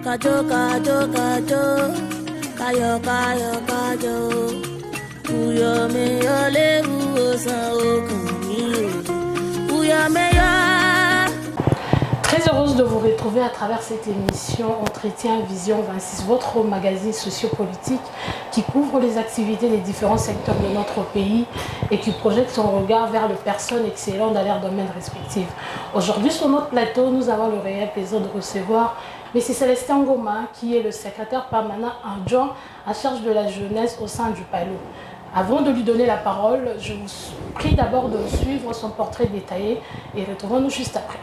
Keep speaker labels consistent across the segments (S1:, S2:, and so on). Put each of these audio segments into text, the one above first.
S1: Kajo, kajo, kajo, kayo, kayo, kajo. Uyo me yo le u san okami. Uyo me yo.
S2: Très heureuse de vous retrouver à travers cette émission Entretien Vision 26, votre magazine sociopolitique qui couvre les activités des différents secteurs de notre pays et qui projette son regard vers les personnes excellentes dans leurs domaines respectifs. Aujourd'hui, sur notre plateau, nous avons le réel plaisir de recevoir M. Célestin Ngoma, qui est le secrétaire permanent adjoint en charge de la jeunesse au sein du PALU. Avant de lui donner la parole, je vous prie d'abord de suivre son portrait détaillé et retrouvons-nous juste après.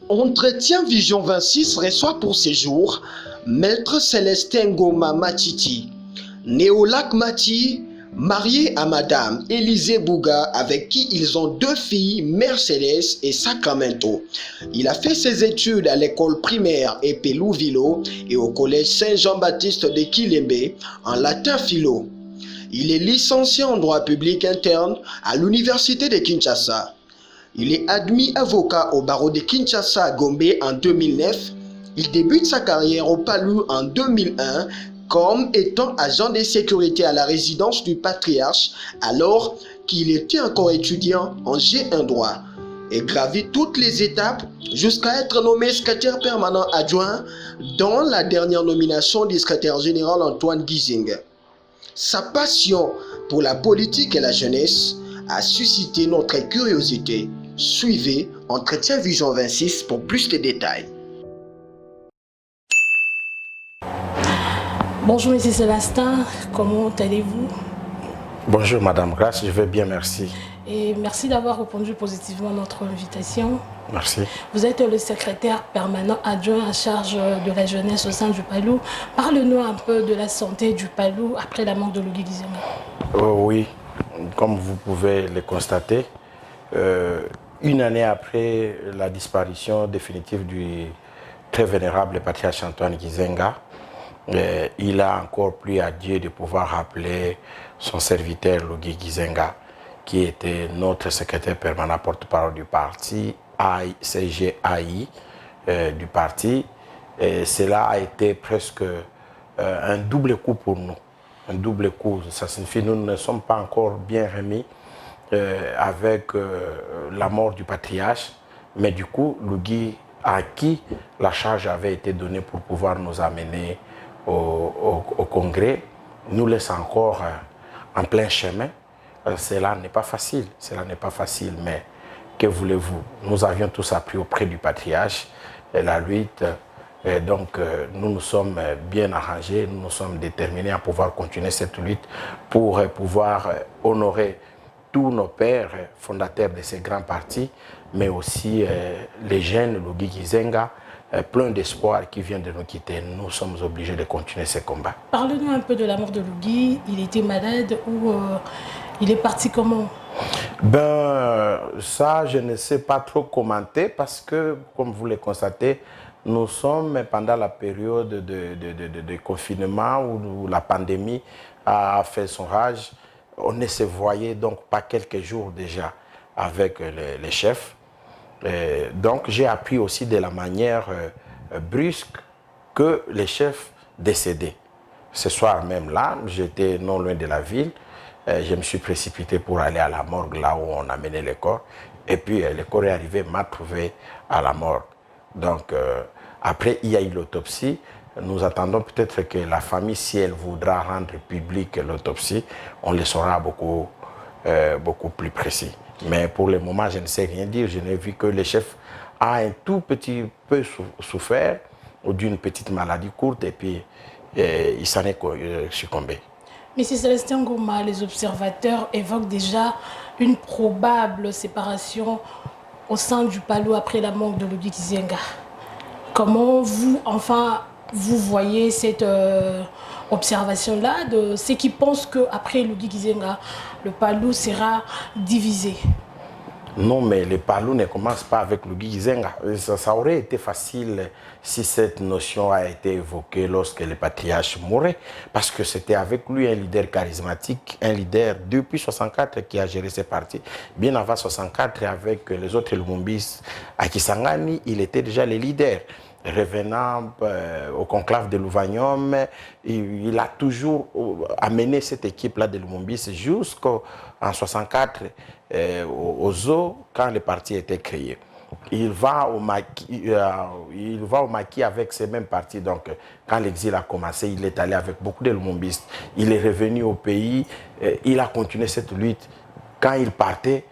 S3: Entretien Vision 26 reçoit pour ces jours Maître Célestin Ngoma Matiti, né au lac Mati, marié à Madame Élisée Bouga, avec qui ils ont deux filles, Mercedes et Sacramento. Il a fait ses études à l'école primaire Epelouvilo et au collège Saint-Jean-Baptiste de Kilembe en latin philo. Il est licencié en droit public interne à l'université de Kinshasa. Il est admis avocat au barreau de Kinshasa à Gombe en 2009. Il débute sa carrière au PALU en 2001 comme étant agent de sécurité à la résidence du patriarche alors qu'il était encore étudiant en G1 droit et gravit toutes les étapes jusqu'à être nommé secrétaire permanent adjoint dans la dernière nomination du secrétaire général Antoine Gizenga. Sa passion pour la politique et la jeunesse a suscité notre curiosité. Suivez Entretien Vision 26 pour plus de détails.
S2: Bonjour M. Célestin, comment allez-vous?
S4: Bonjour Madame Grace, je vais bien, merci.
S2: Et merci d'avoir répondu positivement à notre invitation.
S4: Merci.
S2: Vous êtes le secrétaire permanent adjoint en charge de la jeunesse au sein du PALU. Parle-nous un peu de la santé du PALU après la mort de Lugui Gizenga.
S4: Oui, comme vous pouvez le constater, une année après la disparition définitive du très vénérable patriarche Antoine Gizenga, il a encore plu à Dieu de pouvoir rappeler son serviteur Lugui Gizenga, qui était notre secrétaire permanent porte-parole du parti, CGAI du parti. Et cela a été presque un double coup pour nous. Un double coup, ça signifie que nous ne sommes pas encore bien remis avec la mort du patriarche, mais du coup, Lugui, à qui la charge avait été donnée pour pouvoir nous amener au congrès, nous laisse encore en plein chemin. Cela n'est pas facile, mais que voulez-vous? Nous avions tous appris auprès du patriarche la lutte, et donc nous nous sommes bien arrangés, nous nous sommes déterminés à pouvoir continuer cette lutte pour pouvoir honorer tous nos pères fondateurs de ces grands partis, mais aussi les jeunes, Lugui Gizenga, plein d'espoir qui vient de nous quitter. Nous sommes obligés de continuer ces combats.
S2: Parlez-nous un peu de la mort de Lugui. Il était malade ou il est parti comment?
S4: Ben, ça, je ne sais pas trop commenter parce que, comme vous le constatez, nous sommes pendant la période de confinement où la pandémie a fait son rage. On ne se voyait donc pas quelques jours déjà avec les chefs. Donc j'ai appris aussi de la manière brusque que les chefs décédaient. Ce soir même là, j'étais non loin de la ville, je me suis précipité pour aller à la morgue là où on amenait les corps. Et puis le corps est arrivé, m'a trouvé à la morgue. Donc après il y a eu l'autopsie. Nous attendons peut-être que la famille, si elle voudra rendre publique l'autopsie, on le saura beaucoup plus précis. Mais pour le moment, je ne sais rien dire. Je n'ai vu que le chef a un tout petit peu souffert d'une petite maladie courte et puis il s'en est succombé.
S2: Monsieur Célestin Ngoma, les observateurs évoquent déjà une probable séparation au sein du PALU après la mort de Lugui Gizenga. Comment vous, enfin, vous voyez cette observation-là de ceux qui pensent qu'après Lugui Gizenga, le PALU sera divisé?
S4: Non, mais les Palous ne commencent pas avec Lugui Gizenga. Ça aurait été facile si cette notion a été évoquée lorsque le patriarche mourait, parce que c'était avec lui un leader charismatique, un leader depuis 64 qui a géré ses partis. Bien avant 64, avec les autres Lumumbis, à Kisangani, il était déjà le leader. Revenant au conclave de Louvagnom, il a toujours amené cette équipe-là de Lumumbis jusqu'en 64 aux eaux quand le parti était créé. Il va au maquis avec ces mêmes partis. Donc, quand l'exil a commencé, il est allé avec beaucoup de Lumumbistes. Il est revenu au pays, il a continué cette lutte. Quand il partait,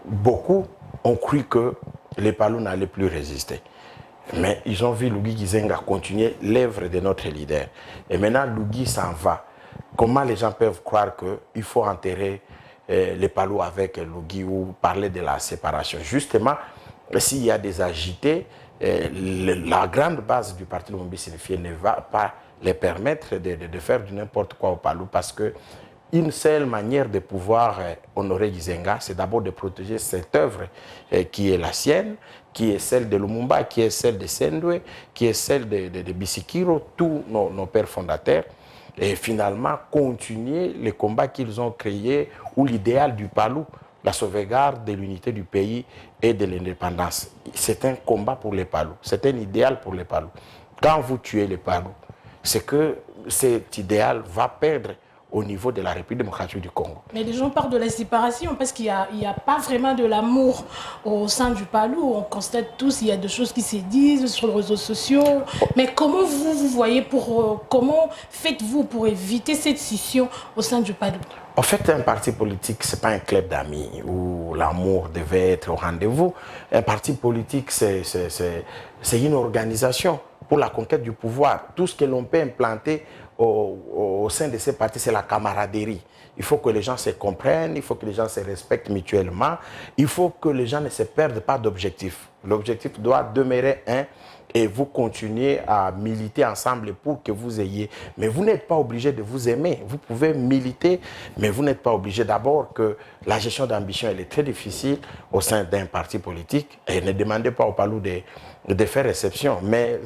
S4: beaucoup ont cru que les Palous n'allaient plus résister. Mais ils ont vu Lugui Gizenga continuer l'œuvre de notre leader. Et maintenant, Lugui s'en va. Comment les gens peuvent croire qu'il faut enterrer les Palous avec Lugui ou parler de la séparation? Justement, s'il y a des agités, la grande base du parti Lumumba Signifié ne va pas les permettre de faire du n'importe quoi au Palou, parce que une seule manière de pouvoir honorer Gizenga, c'est d'abord de protéger cette œuvre qui est la sienne, qui est celle de Lumumba, qui est celle de Sendwe, qui est celle de Bisikiro, tous nos pères fondateurs, et finalement continuer les combats qu'ils ont créés, ou l'idéal du Palou, la sauvegarde de l'unité du pays et de l'indépendance. C'est un combat pour les Palous, c'est un idéal pour les Palous. Quand vous tuez les Palous, c'est que cet idéal va perdre au niveau de la République démocratique du Congo.
S2: Mais les gens parlent de la séparation parce qu'il n'y a pas vraiment de l'amour au sein du Palou. On constate tous, il y a des choses qui se disent sur les réseaux sociaux. Mais comment vous voyez, comment faites-vous pour éviter cette scission au sein du Palou?
S4: En fait, un parti politique, ce n'est pas un club d'amis où l'amour devait être au rendez-vous. Un parti politique, c'est une organisation pour la conquête du pouvoir. Tout ce que l'on peut implanter au sein de ces partis, c'est la camaraderie. Il faut que les gens se comprennent, il faut que les gens se respectent mutuellement, il faut que les gens ne se perdent pas d'objectif. L'objectif doit demeurer un, et vous continuez à militer ensemble pour que vous ayez. Mais vous n'êtes pas obligé de vous aimer. Vous pouvez militer, mais vous n'êtes pas obligé. D'abord que la gestion d'ambition, elle est très difficile au sein d'un parti politique. Et ne demandez pas au Palou de faire exception. Mais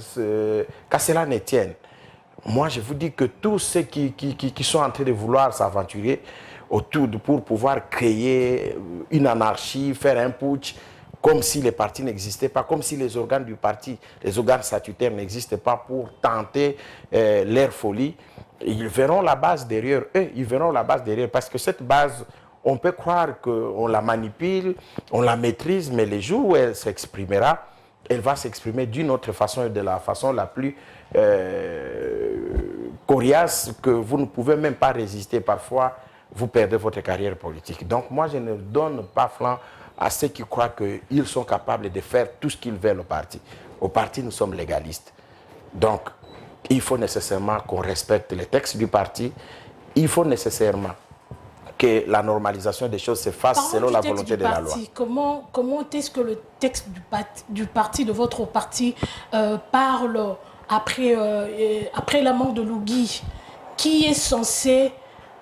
S4: qu'à cela ne tienne, moi, je vous dis que tous ceux qui sont en train de vouloir s'aventurer autour pour pouvoir créer une anarchie, faire un putsch, comme si les partis n'existaient pas, comme si les organes du parti, les organes statutaires n'existaient pas pour tenter leur folie, ils verront la base derrière eux, ils verront la base derrière, parce que cette base, on peut croire qu'on la manipule, on la maîtrise, mais les jours où elle s'exprimera, elle va s'exprimer d'une autre façon et de la façon la plus coriace, que vous ne pouvez même pas résister. Parfois, vous perdez votre carrière politique. Donc moi, je ne donne pas flanc à ceux qui croient qu'ils sont capables de faire tout ce qu'ils veulent au parti. Au parti, nous sommes légalistes. Donc, il faut nécessairement qu'on respecte les textes du parti. Il faut nécessairement que la normalisation des choses se fasse selon la volonté de la loi.
S2: Comment est-ce que le texte du parti, de votre parti, parle après la mort de Lugui? Qui est censé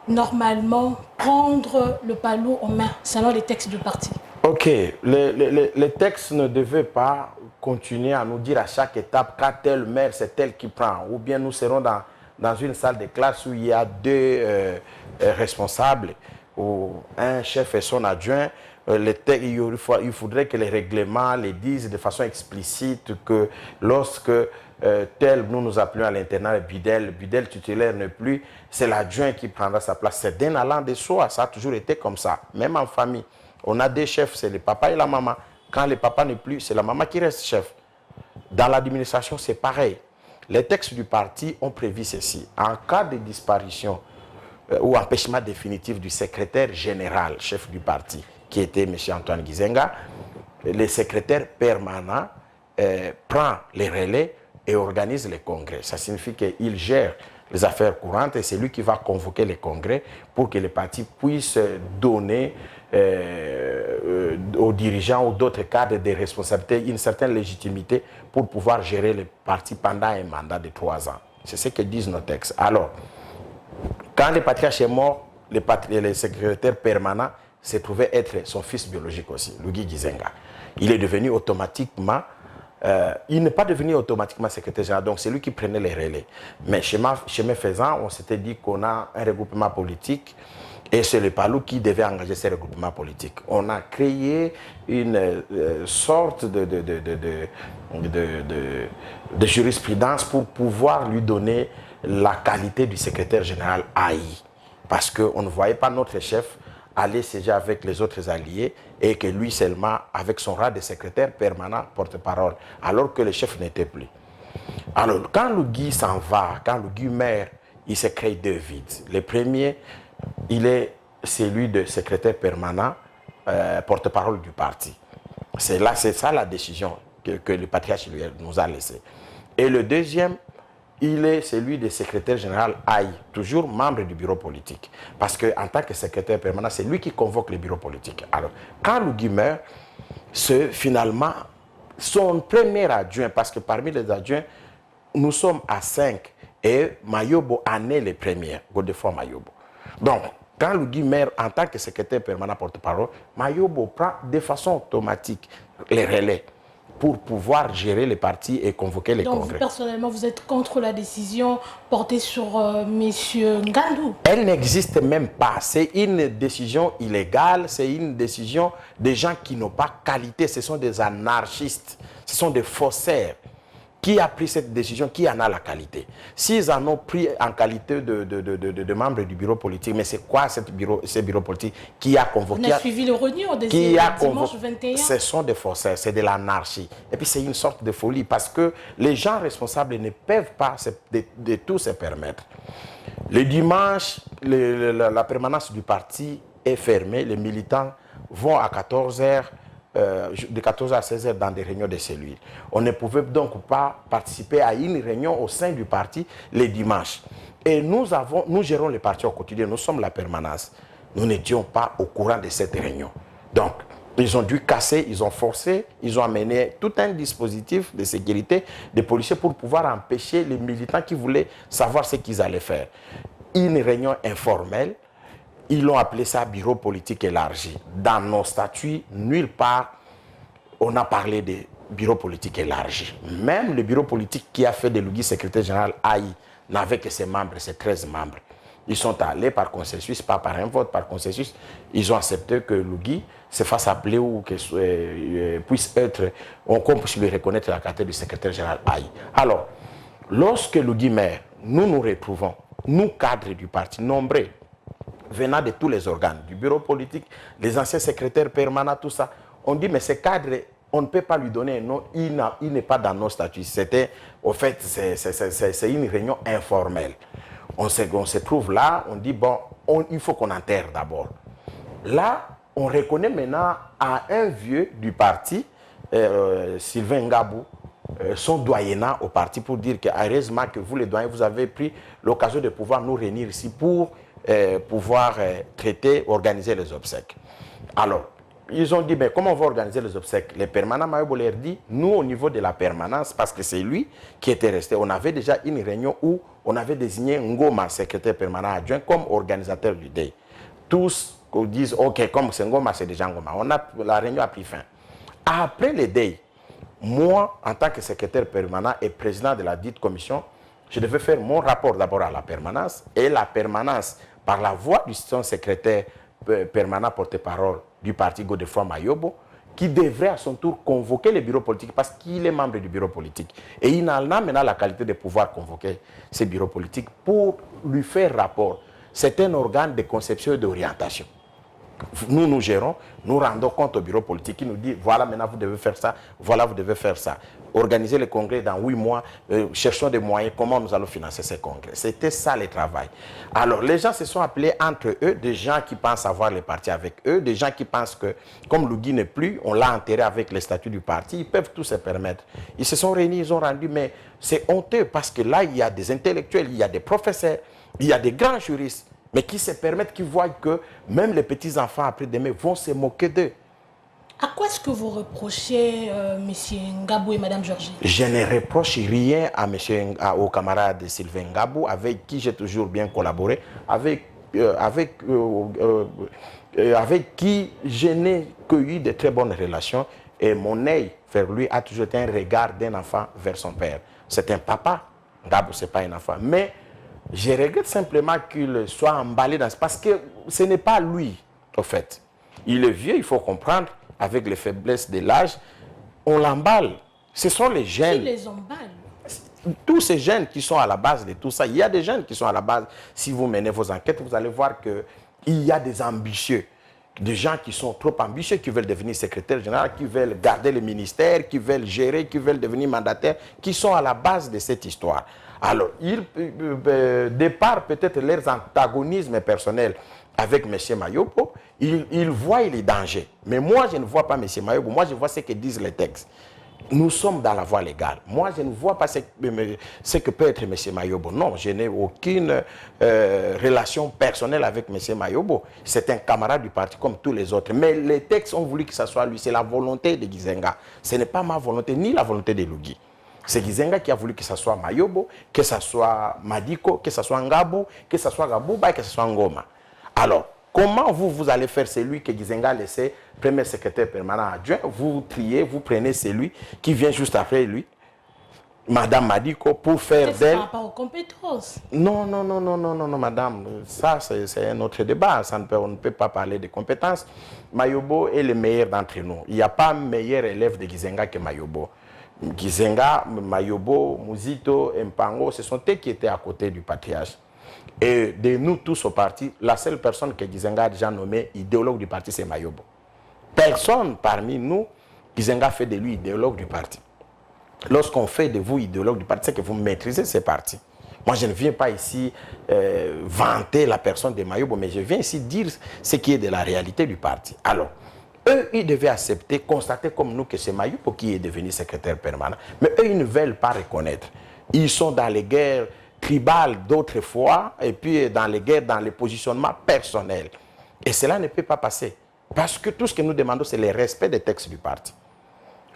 S2: normalement prendre le Palou en main selon les textes du parti?
S4: Ok, les textes ne devaient pas continuer à nous dire à chaque étape qu'à tel maire, c'est tel qui prend. Ou bien nous serons dans une salle de classe où il y a deux responsables, ou un chef et son adjoint. Il faudrait que les règlements les disent de façon explicite que lorsque tel, nous appelons à l'internat Bidel tutélaire n'est plus, c'est l'adjoint qui prendra sa place. C'est d'un allant de soi, ça a toujours été comme ça, même en famille. On a des chefs, c'est le papa et la maman. Quand le papa n'est plus, c'est la maman qui reste chef. Dans l'administration, c'est pareil. Les textes du parti ont prévu ceci. En cas de disparition ou empêchement définitif du secrétaire général, chef du parti, qui était M. Antoine Gizenga, le secrétaire permanent prend les relais et organise les congrès. Ça signifie qu'il gère les affaires courantes et c'est lui qui va convoquer les congrès pour que les partis puissent donner aux dirigeants ou d'autres cadres de responsabilité une certaine légitimité pour pouvoir gérer les partis pendant un mandat de 3 ans. C'est ce que disent nos textes. Alors, quand le patriarche est mort, le secrétaire permanent se trouvait être son fils biologique aussi, Lugui Gizenga. Il est devenu automatiquement, il n'est pas devenu automatiquement secrétaire général, donc c'est lui qui prenait les relais. Mais chemin faisant, on s'était dit qu'on a un regroupement politique et c'est le PALU qui devait engager ces regroupements politiques. On a créé une sorte de jurisprudence pour pouvoir lui donner la qualité du secrétaire général AI. Parce qu'on ne voyait pas notre chef aller siéger avec les autres alliés et que lui seulement, avec son rang de secrétaire permanent, porte-parole, alors que le chef n'était plus. Alors, quand Lugui s'en va, quand Lugui meurt, il se crée deux vides. Le premier, il est celui de secrétaire permanent, porte-parole du parti. C'est ça la décision que le patriarche nous a laissée. Et le deuxième, il est celui de secrétaire général AI, toujours membre du bureau politique. Parce qu'en tant que secrétaire permanent, c'est lui qui convoque le bureau politique. Alors, quand Lugui meurt, c'est finalement son premier adjoint, parce que parmi les adjoints, nous sommes à 5 et Mayobo en est le premier, Godefroid Mayobo. Donc, quand Lugui meurt en tant que secrétaire permanent porte-parole, Mayobo prend de façon automatique les relais pour pouvoir gérer les partis et convoquer les congrès.
S2: Donc, personnellement, vous êtes contre la décision portée sur M. Ngandou?
S4: Elle n'existe même pas. C'est une décision illégale, c'est une décision des gens qui n'ont pas qualité. Ce sont des anarchistes, ce sont des faussaires. Qui a pris cette décision? Qui en a la qualité? S'ils en ont pris en qualité de membres du bureau politique, mais c'est quoi ce bureau politique qui a convoqué?
S2: On a suivi le réunion des dimanche 21.
S4: Ce sont des faussaires, c'est de l'anarchie. Et puis c'est une sorte de folie parce que les gens responsables ne peuvent pas de tout se permettre. Le dimanche, la permanence du parti est fermée. Les militants vont à 14h. De 14h à 16h dans des réunions de cellules. On ne pouvait donc pas participer à une réunion au sein du parti les dimanches. Et nous gérons le parti au quotidien, nous sommes la permanence. Nous n'étions pas au courant de cette réunion. Donc, ils ont dû casser, ils ont forcé, ils ont amené tout un dispositif de sécurité des policiers pour pouvoir empêcher les militants qui voulaient savoir ce qu'ils allaient faire. Une réunion informelle. Ils l'ont appelé ça bureau politique élargi. Dans nos statuts, nulle part, on a parlé de bureau politique élargi. Même le bureau politique qui a fait de Lugui secrétaire général AI n'avait que ses membres, ses 13 membres. Ils sont allés par consensus, pas par un vote, par consensus. Ils ont accepté que Lugui se fasse appeler ou que puisse être, qu'on puisse lui reconnaître la qualité du secrétaire général AI. Alors, lorsque Lugui meurt, nous nous retrouvons, nous cadres du parti, nombreux, venant de tous les organes, du bureau politique, les anciens secrétaires permanents, tout ça. On dit, mais ce cadre, on ne peut pas lui donner un nom, il n'est pas dans nos statuts. C'était, au fait, c'est une réunion informelle. On se trouve là, on dit, bon, il faut qu'on enterre d'abord. Là, on reconnaît maintenant à un vieux du parti, Sylvain Ngabou, son doyenat au parti pour dire que, heureusement que vous, les doyens, vous avez pris l'occasion de pouvoir nous réunir ici pour pouvoir traiter, organiser les obsèques. Alors, ils ont dit, mais comment on va organiser les obsèques? Les permanents, Mayobo leur dit, nous au niveau de la permanence, parce que c'est lui qui était resté, on avait déjà une réunion où on avait désigné Ngoma, secrétaire permanent adjoint, comme organisateur du DEI. Tous disent, ok, comme c'est Ngoma, c'est déjà Ngoma. La réunion a pris fin. Après le DEI, moi, en tant que secrétaire permanent et président de la dite commission, je devais faire mon rapport d'abord à la permanence et la permanence, par la voix du secrétaire permanent porte-parole du parti Godefroid Mayobo, qui devrait à son tour convoquer le bureau politique parce qu'il est membre du bureau politique. Et il a maintenant la qualité de pouvoir convoquer ce bureau politique pour lui faire rapport. C'est un organe de conception et d'orientation. Nous, nous gérons, nous rendons compte au bureau politique qui nous dit, voilà, maintenant vous devez faire ça, voilà, vous devez faire ça. Organiser le congrès dans 8 mois, cherchons des moyens, comment nous allons financer ces congrès. C'était ça le travail. Alors, les gens se sont appelés entre eux, des gens qui pensent avoir les partis avec eux, des gens qui pensent que, comme Lugui n'est plus, on l'a enterré avec les statuts du parti, ils peuvent tout se permettre. Ils se sont réunis, ils ont rendu, mais c'est honteux parce que là, il y a des intellectuels, il y a des professeurs, il y a des grands juristes, mais qui se permettent, qui voient que même les petits-enfants après-demain vont se moquer d'eux.
S2: À quoi est-ce que vous reprochez M. Ngabou et Mme Georgie?
S4: Je ne reproche rien au camarade Sylvain Ngabou, avec qui j'ai toujours bien collaboré, avec avec qui je n'ai que eu de très bonnes relations. Et mon œil vers lui a toujours été un regard d'un enfant vers son père. C'est un papa, Ngabou, ce n'est pas un enfant. Mais je regrette simplement qu'il soit emballé dans ce... Parce que ce n'est pas lui, au fait. Il est vieux, il faut comprendre, avec les faiblesses de l'âge, on l'emballe. Ce sont les jeunes.
S2: Qui les emballe?
S4: Tous ces jeunes qui sont à la base de tout ça, il y a des jeunes qui sont à la base. Si vous menez vos enquêtes, vous allez voir qu'il y a des ambitieux. Des gens qui sont trop ambitieux, qui veulent devenir secrétaire général, qui veulent garder le ministère, qui veulent gérer, qui veulent devenir mandataires, qui sont à la base de cette histoire. Alors, départ peut-être leurs antagonismes personnels avec M. Mayobo, ils voient les dangers. Mais moi, je ne vois pas M. Mayobo, moi je vois ce que disent les textes. Nous sommes dans la voie légale. Moi, je ne vois pas ce que peut être M. Mayobo. Non, je n'ai aucune relation personnelle avec M. Mayobo. C'est un camarade du parti comme tous les autres. Mais les textes ont voulu que ce soit lui. C'est la volonté de Gizenga. Ce n'est pas ma volonté, ni la volonté de Lugui. C'est Gizenga qui a voulu que ce soit Mayobo, que ce soit Madiko, que ce soit Ngabou, que ce soit Gabouba et que ce soit Ngoma. Alors, comment vous allez faire celui que Gizenga a laissé premier secrétaire permanent adjoint? Vous triez, vous prenez celui qui vient juste après lui, Madame Madiko, pour faire d'elle...
S2: Par rapport aux compétences.
S4: Non, madame. Ça, c'est un autre débat. On ne peut pas parler de compétences. Mayobo est le meilleur d'entre nous. Il n'y a pas meilleur élève de Gizenga que Mayobo. Gizenga, Mayobo, Muzito, Mpango, ce sont eux qui étaient à côté du patriarche. Et de nous tous au parti, la seule personne que Gizenga a déjà nommée idéologue du parti, c'est Mayobo. Personne parmi nous, Gizenga fait de lui idéologue du parti. Lorsqu'on fait de vous idéologue du parti, c'est que vous maîtrisez ces partis. Moi, je ne viens pas ici vanter la personne de Mayobo, mais je viens ici dire ce qui est de la réalité du parti. Alors, eux, ils devaient accepter, constater comme nous que c'est Mayobo qui est devenu secrétaire permanent. Mais eux, ils ne veulent pas reconnaître. Ils sont dans les guerres tribales d'autrefois, et puis dans les guerres, dans les positionnements personnels. Et cela ne peut pas passer. Parce que tout ce que nous demandons, c'est le respect des textes du parti.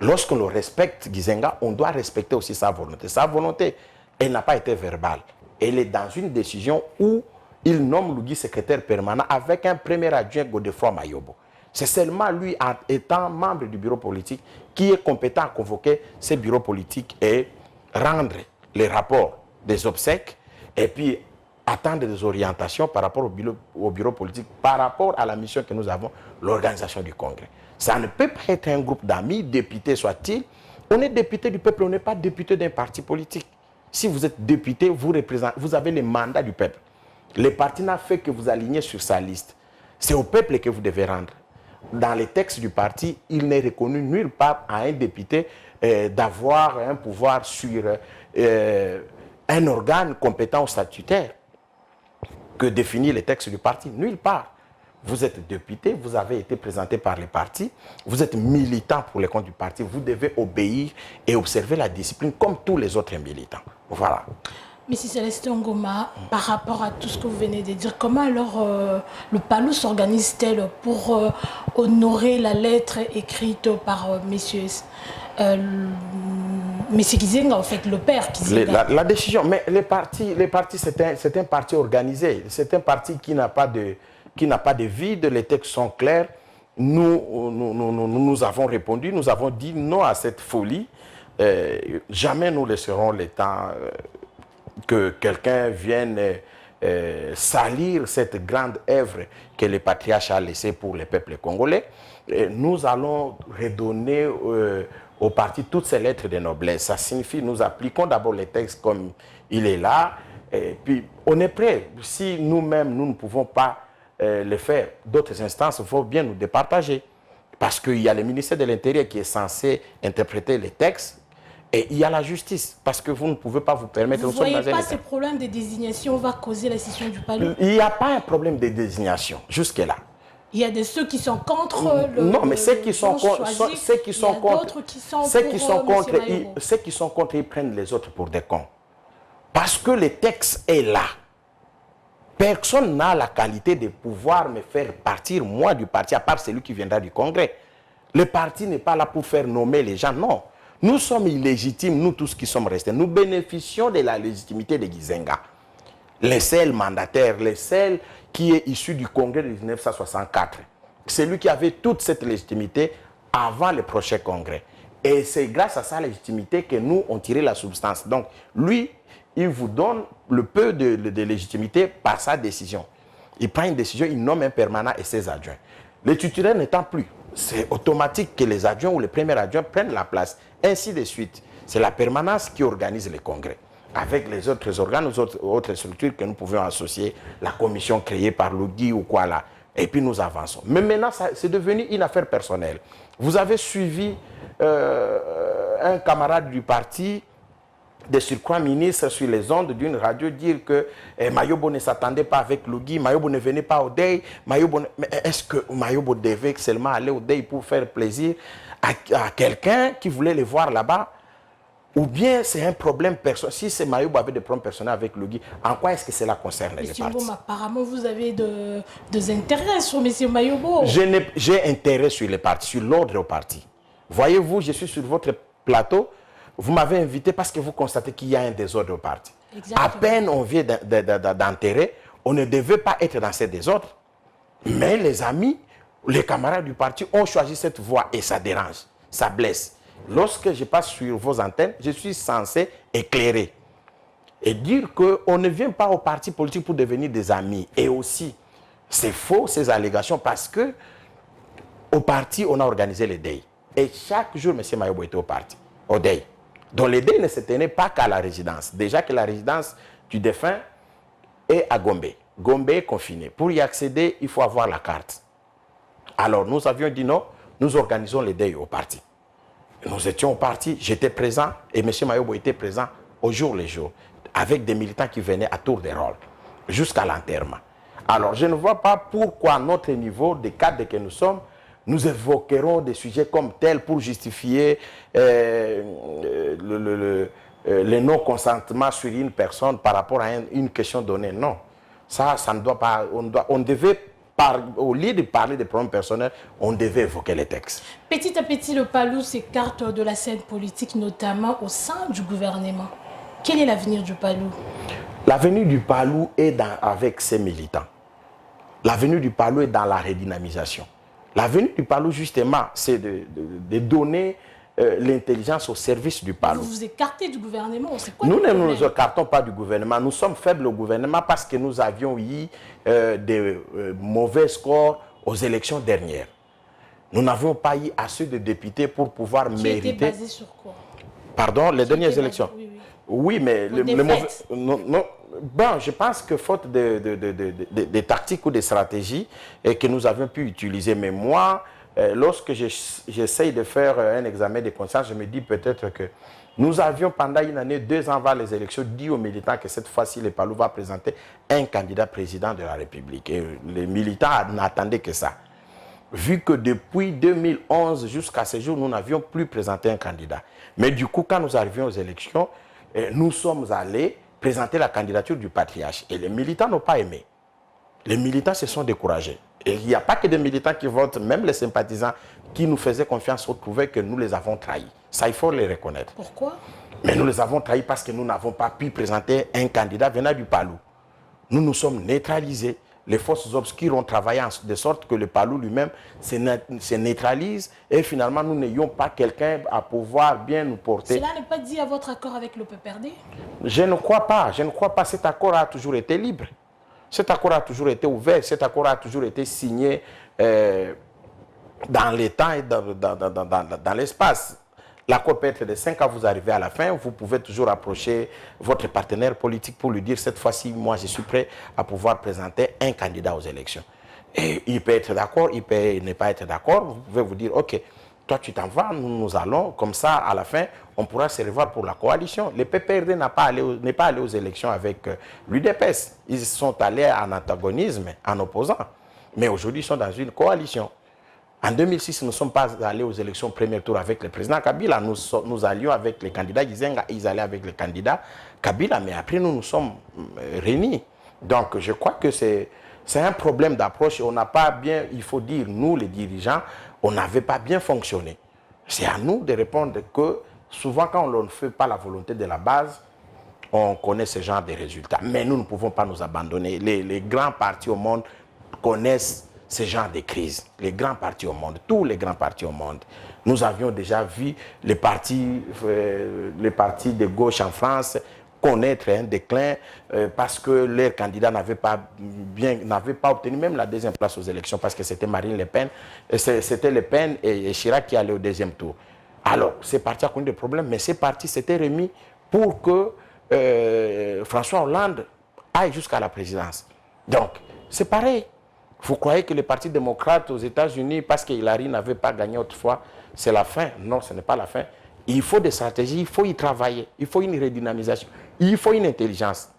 S4: Lorsqu'on le respecte, Gizenga, on doit respecter aussi sa volonté. Sa volonté, elle n'a pas été verbale. Elle est dans une décision où il nomme Lugui secrétaire permanent avec un premier adjoint, Godefroid Mayobo. C'est seulement lui, étant membre du bureau politique, qui est compétent à convoquer ce bureau politique et rendre les rapports des obsèques et puis attendre des orientations par rapport au bureau politique, par rapport à la mission que nous avons, l'organisation du congrès. Ça ne peut pas être un groupe d'amis, députés soit-il. On est député du peuple, on n'est pas député d'un parti politique. Si vous êtes député, vous avez le mandat du peuple. Le parti n'a fait que vous aligner sur sa liste. C'est au peuple que vous devez rendre. Dans les textes du parti, il n'est reconnu nulle part à un député d'avoir un pouvoir sur un organe compétent ou statutaire que définit les textes du parti. Nulle part. Vous êtes député, vous avez été présenté par les partis, vous êtes militant pour les comptes du parti, vous devez obéir et observer la discipline comme tous les autres militants. Voilà.
S2: Monsieur Célestin Ngoma, par rapport à tout ce que vous venez de dire, comment alors le PALU s'organise-t-elle pour honorer la lettre écrite par messieurs Gizenga, en fait, le père Gizenga?
S4: La décision, mais les partis c'est un parti organisé, c'est un parti qui n'a pas de vide, les textes sont clairs. Nous avons répondu, nous avons dit non à cette folie. Jamais nous laisserons le temps que quelqu'un vienne salir cette grande œuvre que le patriarche a laissée pour le peuple congolais. Nous allons redonner au parti toutes ces lettres de noblesse. Ça signifie nous appliquons d'abord les textes comme il est là, et puis on est prêt. Si nous-mêmes, nous ne pouvons pas le faire, d'autres instances, il faut bien nous départager. Parce qu'il y a le ministère de l'Intérieur qui est censé interpréter les textes, et il y a la justice, parce que vous ne pouvez pas vous permettre...
S2: Vous ne voyez pas ce problème de désignation va causer la scission du PALU?
S4: Il n'y a pas un problème de désignation, jusque-là.
S2: Il y a de ceux qui sont contre le...
S4: Non, mais ceux qui sont contre... Ceux qui sont contre... Ceux qui sont contre, ils prennent les autres pour des cons. Parce que le texte est là. Personne n'a la qualité de pouvoir me faire partir, moi, du parti, à part celui qui viendra du Congrès. Le parti n'est pas là pour faire nommer les gens, non. Nous sommes illégitimes, nous tous qui sommes restés. Nous bénéficions de la légitimité de Gizenga. Les seuls mandataires, les seuls qui est issu du congrès de 1964. C'est lui qui avait toute cette légitimité avant le prochain congrès. Et c'est grâce à sa légitimité que nous, on tiré la substance. Donc, lui, il vous donne le peu de légitimité par sa décision. Il prend une décision, il nomme un permanent et ses adjoints. Les titulaires n'étant plus, c'est automatique que les adjoints ou les premiers adjoints prennent la place. Ainsi de suite. C'est la permanence qui organise les congrès. Avec les autres organes, les autres structures que nous pouvions associer, la commission créée par l'OGI ou quoi là. Et puis nous avançons. Mais maintenant, c'est devenu une affaire personnelle. Vous avez suivi un camarade du parti, de surcroît ministre sur les ondes d'une radio, dire que Mayobo ne s'attendait pas avec l'OGI, Mayobo ne venait pas au DEI. Mais est-ce que Mayobo devait seulement aller au DEI pour faire plaisir à quelqu'un qui voulait les voir là-bas? Ou bien c'est un problème personnel? Si c'est Mayobo avait des problèmes personnels avec l'OGI, en quoi est-ce que cela concerne les partis?
S2: Bon, apparemment, vous avez des intérêts sur M. Mayobo.
S4: J'ai intérêt sur les partis, sur l'ordre au parti. Voyez-vous, je suis sur votre plateau, vous m'avez invité parce que vous constatez qu'il y a un désordre au parti. Exactement. À peine on vient d'enterrer, on ne devait pas être dans ce désordre. Mais les amis, les camarades du parti ont choisi cette voie et ça dérange, ça blesse. Lorsque je passe sur vos antennes, je suis censé éclairer et dire qu'on ne vient pas au parti politique pour devenir des amis. Et aussi, c'est faux ces allégations parce que au parti, on a organisé les DEI. Et chaque jour, M. Mayobo était au parti, au DEI. Donc les DEI ne se tenaient pas qu'à la résidence. Déjà que la résidence du défunt est à Gombe. Gombe est confiné. Pour y accéder, il faut avoir la carte. Alors nous avions dit non, nous organisons les DEI au parti. Nous étions au parti, j'étais présent et M. Mayobo était présent au jour le jour, avec des militants qui venaient à tour de rôle, jusqu'à l'enterrement. Alors je ne vois pas pourquoi à notre niveau, des cadres que nous sommes, nous évoquerons des sujets comme tels pour justifier le non-consentement sur une personne par rapport à une question donnée. Non, ça ne doit pas, on devait, au lieu de parler des problèmes personnels, on devait évoquer les textes.
S2: Petit à petit, le Palou s'écarte de la scène politique, notamment au sein du gouvernement. Quel est l'avenir du Palou?
S4: L'avenir du Palou est avec ses militants. L'avenir du Palou est dans la redynamisation. L'avenir du Palou, justement, c'est de donner l'intelligence au service du Palou.
S2: Vous vous écartez du gouvernement?
S4: Nous ne nous écartons pas du gouvernement. Nous sommes faibles au gouvernement parce que nous avions eu des mauvais scores aux élections dernières. Nous n'avions pas eu assez de députés pour pouvoir mériter...
S2: Qui était basé sur quoi?
S4: Pardon, les dernières élections? Oui, mais
S2: les mauvais...
S4: Bon, je pense que faute de tactiques ou de stratégies que nous avions pu utiliser, mais moi, lorsque j'essaye de faire un examen de conscience, je me dis peut-être que nous avions pendant une année, 2 ans avant les élections, dit aux militants que cette fois-ci, le Palou va présenter un candidat président de la République. Et les militants n'attendaient que ça. Vu que depuis 2011 jusqu'à ce jour, nous n'avions plus présenté un candidat. Mais du coup, quand nous arrivions aux élections, nous sommes allés présenter la candidature du patriarche. Et les militants n'ont pas aimé. Les militants se sont découragés. Et il n'y a pas que des militants qui votent, même les sympathisants qui nous faisaient confiance ont trouvé que nous les avons trahis. Ça, il faut les reconnaître.
S2: Pourquoi?
S4: Mais nous les avons trahis parce que nous n'avons pas pu présenter un candidat venant du Palou. Nous nous sommes neutralisés. Les forces obscures ont travaillé de sorte que le Palou lui-même se neutralise et finalement nous n'ayons pas quelqu'un à pouvoir bien nous porter.
S2: Cela n'est pas dit à votre accord avec le PPRD?
S4: Je ne crois pas. Je ne crois pas. Cet accord a toujours été libre. Cet accord a toujours été ouvert. Cet accord a toujours été signé dans les temps et dans l'espace. L'accord peut être de 5 ans, vous arrivez à la fin, vous pouvez toujours approcher votre partenaire politique pour lui dire cette fois-ci, moi je suis prêt à pouvoir présenter un candidat aux élections. Et il peut être d'accord, il peut ne pas être d'accord, vous pouvez vous dire, ok, toi tu t'en vas, nous allons, comme ça à la fin, on pourra se revoir pour la coalition. Le PPRD n'est pas allé aux élections avec l'UDPS, ils sont allés en antagonisme, en opposant, mais aujourd'hui ils sont dans une coalition. En 2006, nous ne sommes pas allés aux élections au premier tour avec le président Kabila. Nous allions avec les candidats Gizenga, ils allaient avec les candidats Kabila, mais après nous nous sommes réunis. Donc je crois que c'est un problème d'approche. On n'a pas bien, il faut dire, nous les dirigeants, on n'avait pas bien fonctionné. C'est à nous de répondre que souvent quand on ne fait pas la volonté de la base, on connaît ce genre de résultats. Mais nous ne pouvons pas nous abandonner. Les grands partis au monde connaissent ce genre de crise. Les grands partis au monde, tous les grands partis au monde. Nous avions déjà vu les partis de gauche en France connaître un déclin parce que leurs candidats n'avaient pas obtenu même la deuxième place aux élections parce que c'était Marine Le Pen, c'était Le Pen et Chirac qui allaient au deuxième tour. Alors, ces partis ont connu des problèmes, mais ces partis s'étaient remis pour que François Hollande aille jusqu'à la présidence. Donc, c'est pareil. Vous croyez que les partis démocrates aux États-Unis, parce que Hillary n'avait pas gagné autrefois, c'est la fin? Non, ce n'est pas la fin. Il faut des stratégies, il faut y travailler, il faut une redynamisation, il faut une intelligence.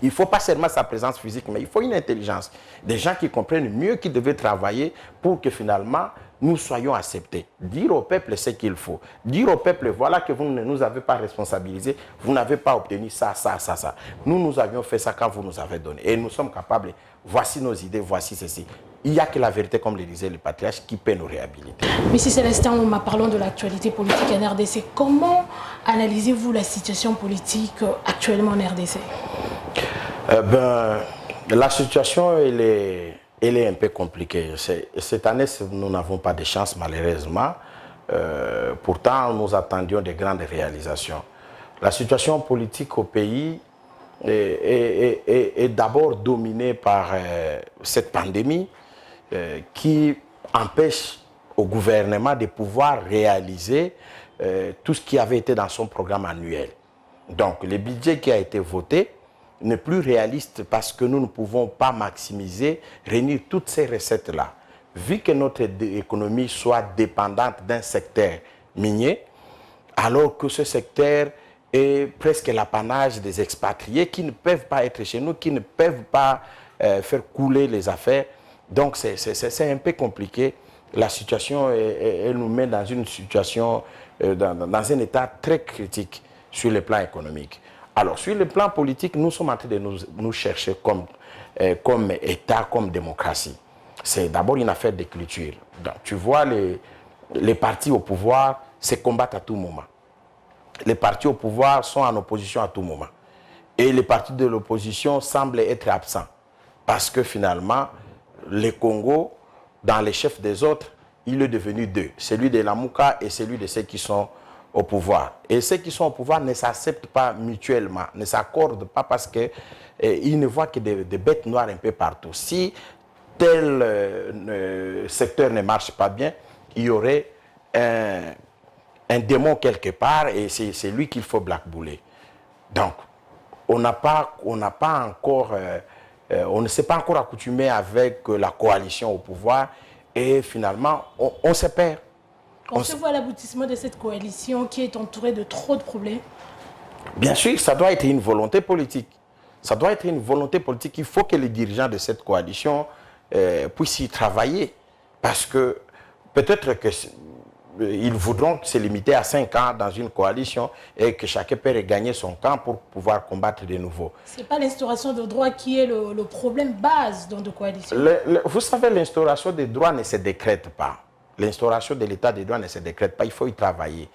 S4: Il ne faut pas seulement sa présence physique, mais il faut une intelligence. Des gens qui comprennent mieux qu'ils devaient travailler pour que finalement nous soyons acceptés. Dire au peuple ce qu'il faut. Dire au peuple, voilà que vous ne nous avez pas responsabilisés, vous n'avez pas obtenu ça, ça, ça, ça. Nous avions fait ça quand vous nous avez donné. Et nous sommes capables, voici nos idées, voici ceci. Il n'y a que la vérité, comme le disait le patriarche, qui peut nous réhabiliter.
S2: Monsieur Célestin, parlons de l'actualité politique en RDC. Comment analysez-vous la situation politique actuellement en RDC?
S4: La situation, elle est un peu compliquée. Cette année, nous n'avons pas de chance, malheureusement. Pourtant, nous attendions de grandes réalisations. La situation politique au pays est d'abord dominée par cette pandémie qui empêche au gouvernement de pouvoir réaliser tout ce qui avait été dans son programme annuel. Donc, le budget qui a été voté n'est plus réaliste parce que nous ne pouvons pas maximiser, réunir toutes ces recettes-là. Vu que notre économie soit dépendante d'un secteur minier, alors que ce secteur est presque l'apanage des expatriés qui ne peuvent pas être chez nous, qui ne peuvent pas faire couler les affaires. Donc c'est un peu compliqué. La situation, elle nous met dans une situation, dans un état très critique sur le plan économique. Alors, sur le plan politique, nous sommes en train de nous chercher comme État, comme démocratie. C'est d'abord une affaire d'écriture. Donc, tu vois, les partis au pouvoir se combattent à tout moment. Les partis au pouvoir sont en opposition à tout moment. Et les partis de l'opposition semblent être absents. Parce que finalement, le Congo, dans les chefs des autres, il est devenu deux. Celui de la Mouka et celui de ceux qui sont au pouvoir. Et ceux qui sont au pouvoir ne s'acceptent pas mutuellement, ne s'accordent pas parce qu'ils ne voient que des bêtes noires un peu partout. Si tel secteur ne marche pas bien, il y aurait un démon quelque part et c'est lui qu'il faut blackbouler. Donc, on ne s'est pas encore accoutumé avec la coalition au pouvoir et finalement, on se perd.
S2: Pensez-vous à l'aboutissement de cette coalition qui est entourée de trop de problèmes?
S4: Bien sûr, ça doit être une volonté politique. Ça doit être une volonté politique. Il faut que les dirigeants de cette coalition puissent y travailler. Parce que peut-être qu'ils voudront se limiter à 5 ans dans une coalition et que chacun peut regagner son camp pour pouvoir combattre de nouveau.
S2: Ce n'est pas l'instauration de droits qui est le problème base dans de coalitions.
S4: Vous savez, l'instauration des droits ne se décrète pas. L'instauration de l'état des droits ne se décrète pas, il faut y travailler.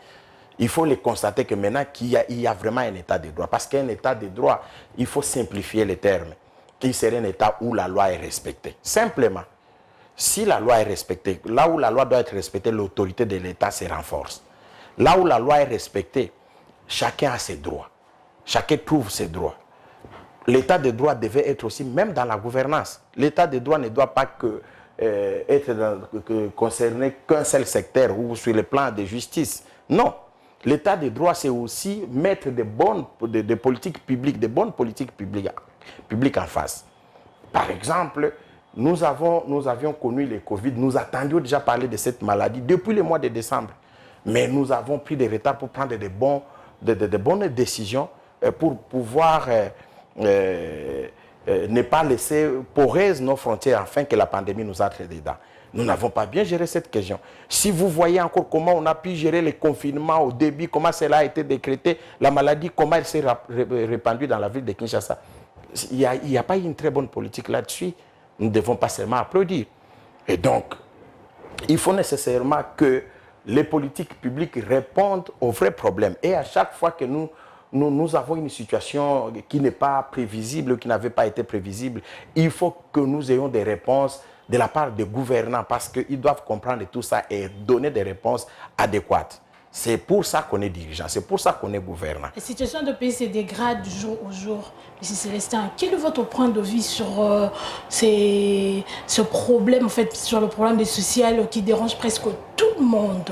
S4: Il faut les constater que maintenant qu'il y a vraiment un état de droit. Parce qu'un état de droit, il faut simplifier les termes. Il serait un état où la loi est respectée. Simplement, si la loi est respectée, là où la loi doit être respectée, l'autorité de l'état se renforce. Là où la loi est respectée, chacun a ses droits. Chacun trouve ses droits. L'état de droit devait être aussi, même dans la gouvernance. L'état de droit ne doit pas concerner qu'un seul secteur ou sur le plan de justice. Non. L'état de droit, c'est aussi mettre des politiques publiques, de bonnes politiques publiques en face. Par exemple, nous avions connu le Covid, nous attendions déjà parler de cette maladie depuis le mois de décembre. Mais nous avons pris des retards pour prendre de bonnes décisions pour pouvoir ne pas laisser poreuses nos frontières afin que la pandémie nous entre dedans. Nous n'avons pas bien géré cette question. Si vous voyez encore comment on a pu gérer les confinements au début, comment cela a été décrété, la maladie, comment elle s'est répandue dans la ville de Kinshasa, il n'y a pas eu une très bonne politique là-dessus. Nous ne devons pas seulement applaudir. Et donc, il faut nécessairement que les politiques publiques répondent aux vrais problèmes. Et à chaque fois que nous nous avons une situation qui n'est pas prévisible, qui n'avait pas été prévisible. Il faut que nous ayons des réponses de la part des gouvernants parce qu'ils doivent comprendre tout ça et donner des réponses adéquates. C'est pour ça qu'on est dirigeant, c'est pour ça qu'on est gouvernant.
S2: La situation de pays se dégrade du jour au jour. M. Célestin, quel est votre point de vue sur ce problème, en fait, sur le problème des social qui dérange presque tout le monde?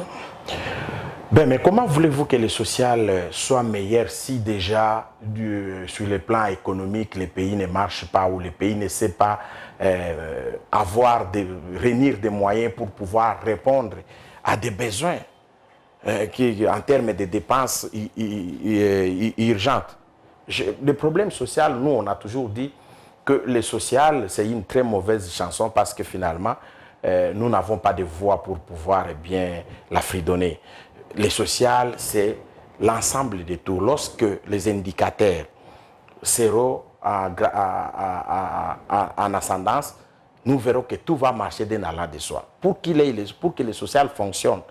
S4: Ben, mais comment voulez-vous que le social soit meilleur si déjà, sur le plan économique, les pays ne marchent pas ou les pays ne savent pas réunir des moyens pour pouvoir répondre à des besoins en termes de dépenses urgentes. Le problème social, nous, on a toujours dit que le social, c'est une très mauvaise chanson parce que finalement, nous n'avons pas de voix pour pouvoir bien la fredonner. Le social, c'est l'ensemble de tout. Lorsque les indicateurs seront en ascendance, nous verrons que tout va marcher d'un allant de soi. Pour que le social fonctionne,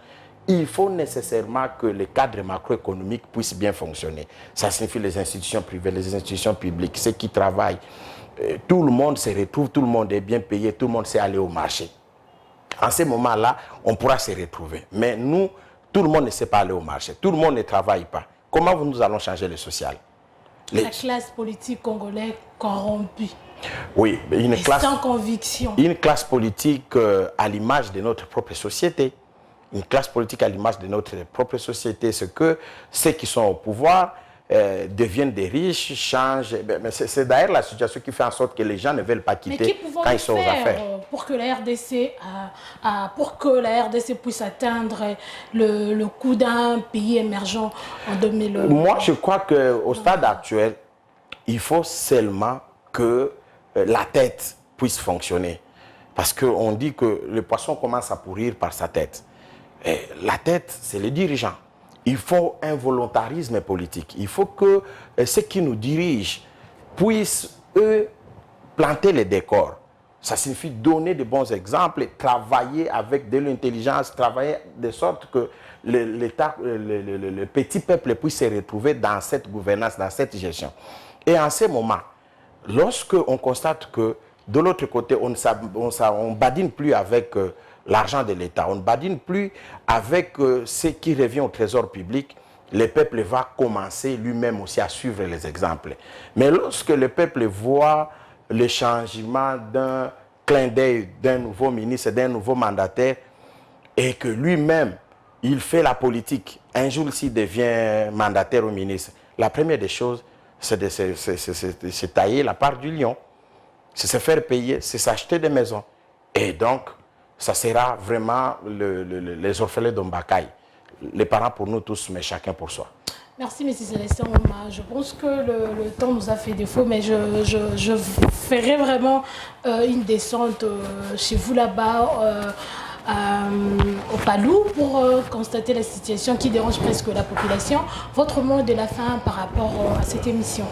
S4: il faut nécessairement que le cadre macroéconomique puisse bien fonctionner. Ça signifie les institutions privées, les institutions publiques, ceux qui travaillent. Tout le monde se retrouve, tout le monde est bien payé, tout le monde sait aller au marché. En ce moment-là, on pourra se retrouver. Mais nous, tout le monde ne sait pas aller au marché. Tout le monde ne travaille pas. Comment nous allons changer le social?
S2: La classe politique congolaise corrompue.
S4: Oui,
S2: sans conviction.
S4: Une classe politique à l'image de notre propre société. Une classe politique à l'image de notre propre société, c'est que ceux qui sont au pouvoir deviennent des riches, changent. C'est d'ailleurs la situation qui fait en sorte que les gens ne veulent pas quitter quand ils sont aux affaires.
S2: Pour que la RDC puisse atteindre le coût d'un pays émergent en 2020.
S4: Moi, je crois qu'au stade actuel, il faut seulement que la tête puisse fonctionner. Parce qu'on dit que le poisson commence à pourrir par sa tête. Et la tête, c'est les dirigeants. Il faut un volontarisme politique. Il faut que ceux qui nous dirigent puissent, eux, planter les décors. Ça signifie donner de bons exemples, travailler avec de l'intelligence, travailler de sorte que le petit peuple puisse se retrouver dans cette gouvernance, dans cette gestion. Et en ce moment, lorsque on constate que de l'autre côté, on ne badine plus avec l'argent de l'État, on ne badine plus avec ce qui revient au trésor public, le peuple va commencer lui-même aussi à suivre les exemples. Mais lorsque le peuple voit le changement d'un clin d'œil d'un nouveau ministre, d'un nouveau mandataire, et que lui-même, il fait la politique, un jour s'il devient mandataire ou ministre, la première des choses, c'est de se tailler la part du lion, c'est se faire payer, c'est s'acheter des maisons. Et donc, ça sera vraiment les orphelins d'Ombakaï. Les parents pour nous tous, mais chacun pour soi.
S2: Merci, M. Célestin Oma. Je pense que le temps nous a fait défaut, mais je ferai vraiment une descente chez vous là-bas, au Palou, pour constater la situation qui dérange presque la population. Votre mot de la fin par rapport à cette émission?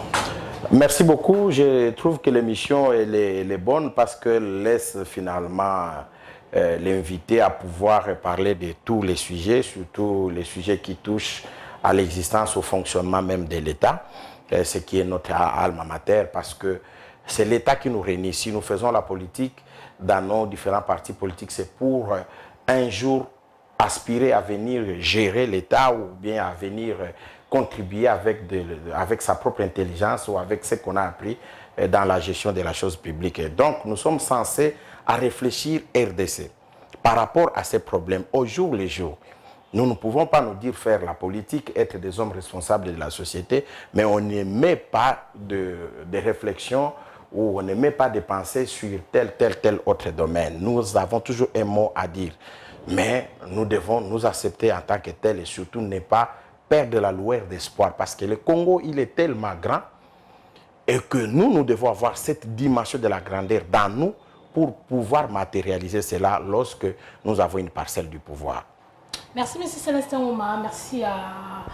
S4: Merci beaucoup. Je trouve que l'émission est bonne parce qu'elle laisse finalement l'invité à pouvoir parler de tous les sujets, surtout les sujets qui touchent à l'existence, au fonctionnement même de l'État, ce qui est notre alma mater, parce que c'est l'État qui nous réunit. Si nous faisons la politique dans nos différents partis politiques, c'est pour un jour aspirer à venir gérer l'État ou bien à venir contribuer avec sa propre intelligence ou avec ce qu'on a appris dans la gestion de la chose publique. Et donc, nous sommes censés à réfléchir RDC par rapport à ces problèmes au jour le jour. Nous ne pouvons pas nous dire faire la politique, être des hommes responsables de la société, mais on ne met pas de réflexion ou on ne met pas de pensée sur tel autre domaine. Nous avons toujours un mot à dire, mais nous devons nous accepter en tant que tel et surtout ne pas perdre la lueur d'espoir parce que le Congo, il est tellement grand et que nous devons avoir cette dimension de la grandeur dans nous pour pouvoir matérialiser cela lorsque nous avons une parcelle du pouvoir.
S2: Merci M. Célestin Oma, merci à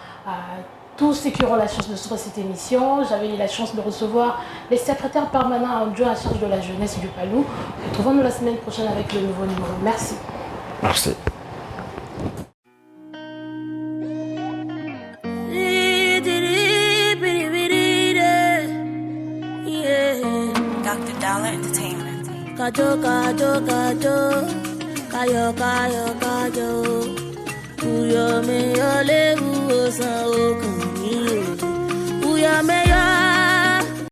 S2: tous ceux qui auront la chance de suivre cette émission. J'avais eu la chance de recevoir les secrétaires permanents adjoints en charge de la jeunesse du Palou. Retrouvons-nous la semaine prochaine avec le nouveau numéro. Merci.
S4: Merci.
S1: Yeah.
S5: Dr. Dollar Entertainment.
S1: Kajo, kajo, kajo. Kayo, kayo, kajo. Uyo me yo le uo san o kan mi o. Uyo me yo